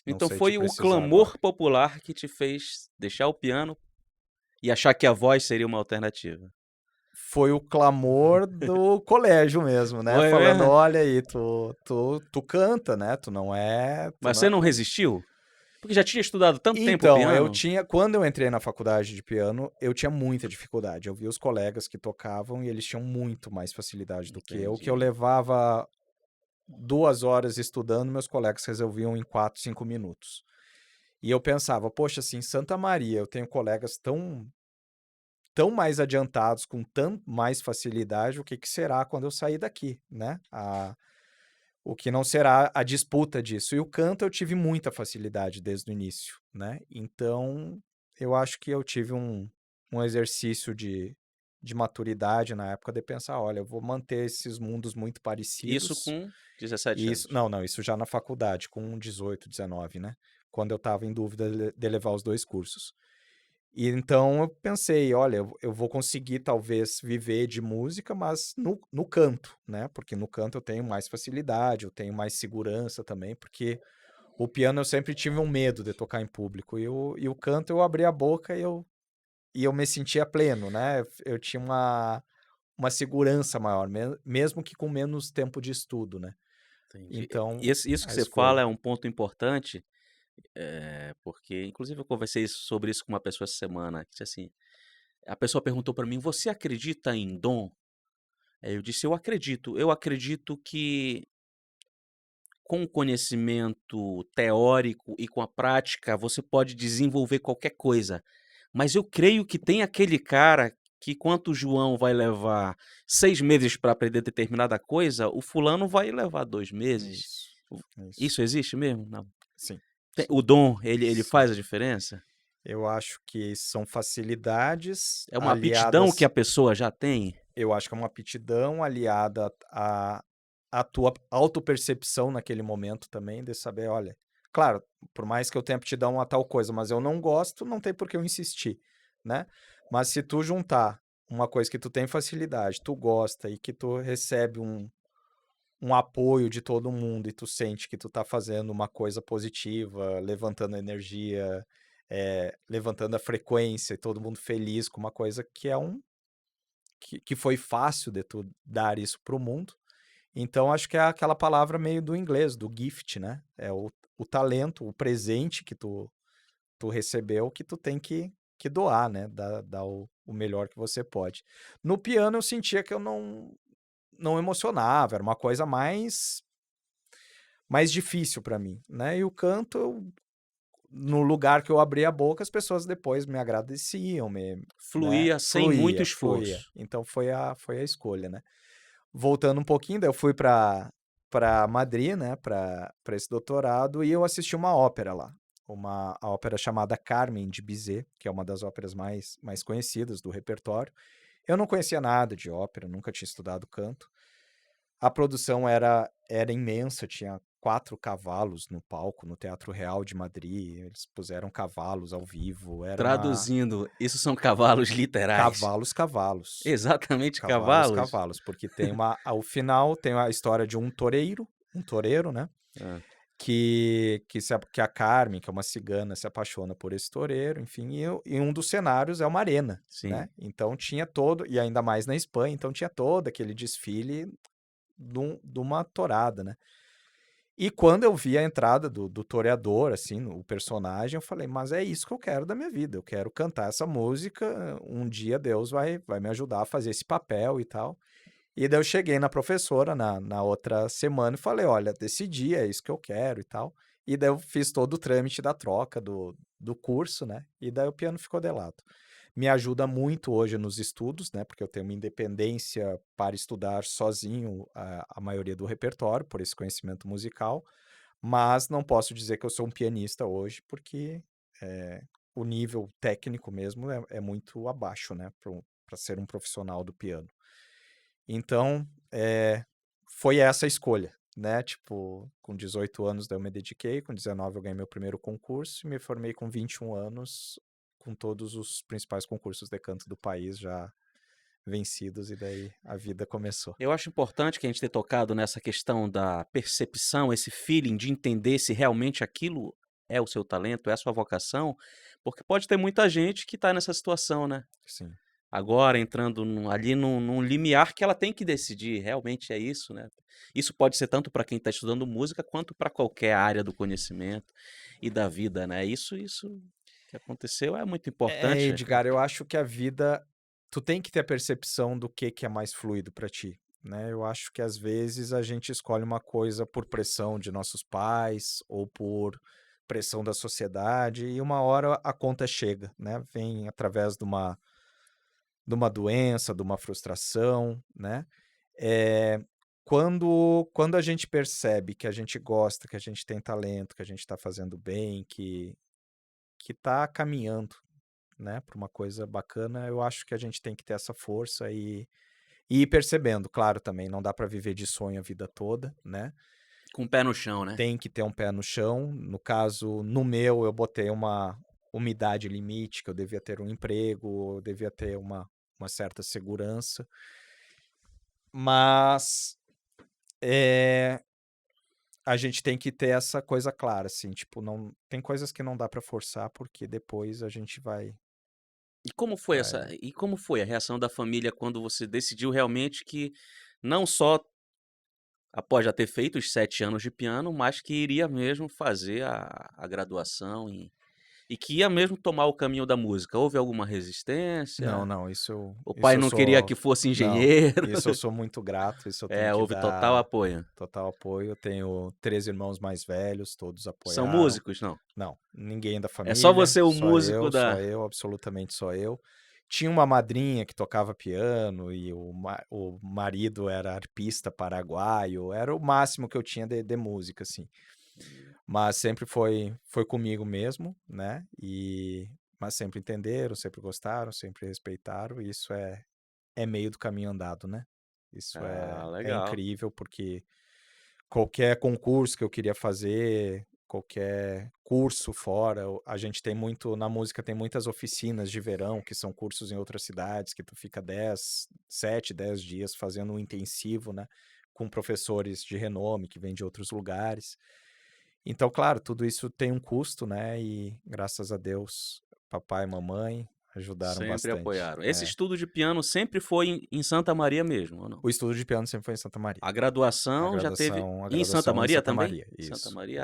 Não Então sei te foi o precisar agora. clamor popular que te fez deixar o piano e achar que a voz seria uma alternativa. Foi o clamor do colégio mesmo, né? Foi Falando, mesmo? olha aí, tu canta, né? Tu não é, tu Mas não você é não resistiu? Porque já tinha estudado tanto tempo Então, piano. quando eu entrei na faculdade de piano, eu tinha muita dificuldade. Eu vi os colegas que tocavam e eles tinham muito mais facilidade do que eu Entendi. levava 2 horas estudando, meus colegas resolviam em 4, 5 minutos. E eu pensava, poxa, assim, Santa Maria, eu tenho colegas tão mais adiantados, com tão mais facilidade, o que que será quando eu sair daqui, né? O que não será a disputa disso. E o canto eu tive muita facilidade desde o início, né? Então, eu acho que eu tive um exercício de maturidade na época de pensar, olha, eu vou manter esses mundos muito Isso parecidos. com 17 E isso, anos. não, não, isso já na faculdade, com 18, 19, né? Quando eu estava em dúvida de levar os dois cursos. E então eu pensei, olha, eu vou conseguir talvez viver de música, mas no canto, né? Porque no canto eu tenho mais facilidade, eu tenho mais segurança também, porque o piano eu sempre tive um medo de tocar em público. E o canto eu abri a boca e eu me sentia pleno, né? Eu tinha uma segurança maior, mesmo que com menos tempo de estudo, né? Entendi. Então, Isso que a você fala escolha. é um ponto importante, porque inclusive eu conversei sobre isso com uma pessoa essa semana, que disse assim, a pessoa perguntou para mim: "Você acredita em dom?" Aí eu disse: Eu acredito que com o conhecimento teórico e com a prática você pode desenvolver qualquer coisa, mas eu creio que tem aquele cara que enquanto o João vai levar 6 meses para aprender determinada coisa, o fulano vai levar 2 meses." Isso, O isso. Isso existe mesmo? Não. Sim, O dom, ele sim. faz a diferença? Eu acho que são facilidades É uma aptidão que aliadas. a pessoa já tem? Eu acho que é uma aptidão aliada à tua autopercepção naquele momento também, de saber, olha, claro, por mais que eu tenha aptidão a tal coisa, mas eu não gosto, não tem por que eu insistir, né? Mas se tu juntar uma coisa que tu tem facilidade, tu gosta e que tu recebe um apoio de todo mundo e tu sente que tu tá fazendo uma coisa positiva, levantando a energia, levantando a frequência e todo mundo feliz com uma coisa que foi fácil de tu dar isso pro mundo. Então, acho que é aquela palavra meio do inglês, do gift, né? É o talento, o presente que tu recebeu, que tu tem que doar, né? Dar o melhor que você pode. No piano, eu sentia que eu não emocionava, era uma coisa mais difícil para mim, né? E o canto, no lugar que eu abria a boca, as pessoas depois me agradeciam, né? Fluía sem muito Fluía, fluía. esforço. Então foi a escolha, né? Voltando um pouquinho, daí eu fui para Madrid, né, para esse doutorado, e eu assisti uma ópera lá, a ópera chamada Carmen de Bizet, que é uma das óperas mais conhecidas do repertório. Eu não conhecia nada de ópera, nunca tinha estudado canto. A produção era imensa, tinha 4 cavalos no palco, no Teatro Real de Madrid, eles puseram cavalos ao vivo, era uma Traduzindo, isso são cavalos literais. cavalos, cavalos. Exatamente Cavalos, cavalos? cavalos, porque ao final tem a história de um toureiro, né? Hã, Que a Carmen, que é uma cigana, se apaixona por esse toureiro, enfim, e um dos cenários é uma arena, sim. né? Então tinha e ainda mais na Espanha, então tinha todo aquele desfile de uma tourada, né? E quando eu vi a entrada do toreador, assim, o personagem, eu falei, mas é isso que eu quero da minha vida, eu quero cantar essa música, um dia Deus vai me ajudar a fazer esse papel e tal. E daí eu cheguei na professora na outra semana e falei, olha, decidi, é isso que eu quero e tal. E daí eu fiz todo o trâmite da troca do curso, né? E daí o piano ficou de lado. Me ajuda muito hoje nos estudos, né? Porque eu tenho uma independência para estudar sozinho a maioria do repertório, por esse conhecimento musical, mas não posso dizer que eu sou um pianista hoje, porque o nível técnico mesmo é muito abaixo, né? Para ser um profissional do piano. Então, foi essa a escolha, né? Tipo, com 18 anos daí eu me dediquei, com 19 eu ganhei meu primeiro concurso e me formei com 21 anos, com todos os principais concursos de canto do país já vencidos, e daí a vida começou. Eu acho importante que a gente tenha tocado nessa questão da percepção, esse feeling de entender se realmente aquilo é o seu talento, é a sua vocação, porque pode ter muita gente que está nessa situação, né? Sim. Agora entrando ali num limiar que ela tem que decidir, realmente é isso, né? Isso pode ser tanto para quem está estudando música, quanto para qualquer área do conhecimento e da vida, né? Isso que aconteceu é muito É, importante, cara. Edgar, eu acho que a vida, tu tem que ter a percepção do que é mais fluido pra ti, né? Eu acho que às vezes a gente escolhe uma coisa por pressão de nossos pais ou por pressão da sociedade e uma hora a conta chega, né? Vem através de uma doença, de uma frustração, né? É, quando a gente percebe que a gente gosta, que a gente tem talento, que a gente está fazendo bem, que tá caminhando, né, para uma coisa bacana, eu acho que a gente tem que ter essa força e ir percebendo. Claro, também não dá para viver de sonho a vida toda, né? Com o pé no chão, né? Tem que ter um pé no chão. No caso, no meu, eu botei uma idade limite, que eu devia ter um emprego, eu devia ter uma certa segurança. Mas a gente tem que ter essa coisa clara, assim, tipo, não tem coisas que não dá para forçar, porque depois a gente vai. E como foi a reação da família quando você decidiu realmente que não só após já ter feito os 7 anos de piano, mas que iria mesmo fazer a graduação e que ia mesmo tomar o caminho da música? Houve alguma Não, resistência? não, isso O isso pai eu não queria sou que fosse não, engenheiro? isso eu sou muito grato, isso eu tenho É, que houve total dar apoio. total apoio. Eu tenho 3 irmãos mais velhos, todos São apoiaram. músicos? Não. Não, ninguém da É só família, você o músico só da eu, absolutamente só eu. Tinha uma madrinha que tocava piano e o marido era arpista paraguaio, era o máximo que eu tinha de música, assim. Mas sempre foi comigo mesmo, né, mas sempre entenderam, sempre gostaram, sempre respeitaram, e isso é meio do caminho andado, né. Isso Ah, é legal. incrível, porque qualquer concurso que eu queria fazer, qualquer curso fora, a gente tem muito na música tem muitas oficinas de verão, que são cursos em outras cidades, que tu fica 10 dias fazendo um intensivo, né, com professores de renome que vêm de outros lugares. Então, claro, tudo isso tem um custo, né, e graças a Deus, papai e mamãe ajudaram Sempre bastante. apoiaram. Esse É. estudo de piano sempre foi em Santa Maria mesmo, ou não? O estudo de piano sempre foi em Santa Maria. A A graduação já teve graduação a em Santa graduação em Maria Santa também? Maria, Santa isso. Maria.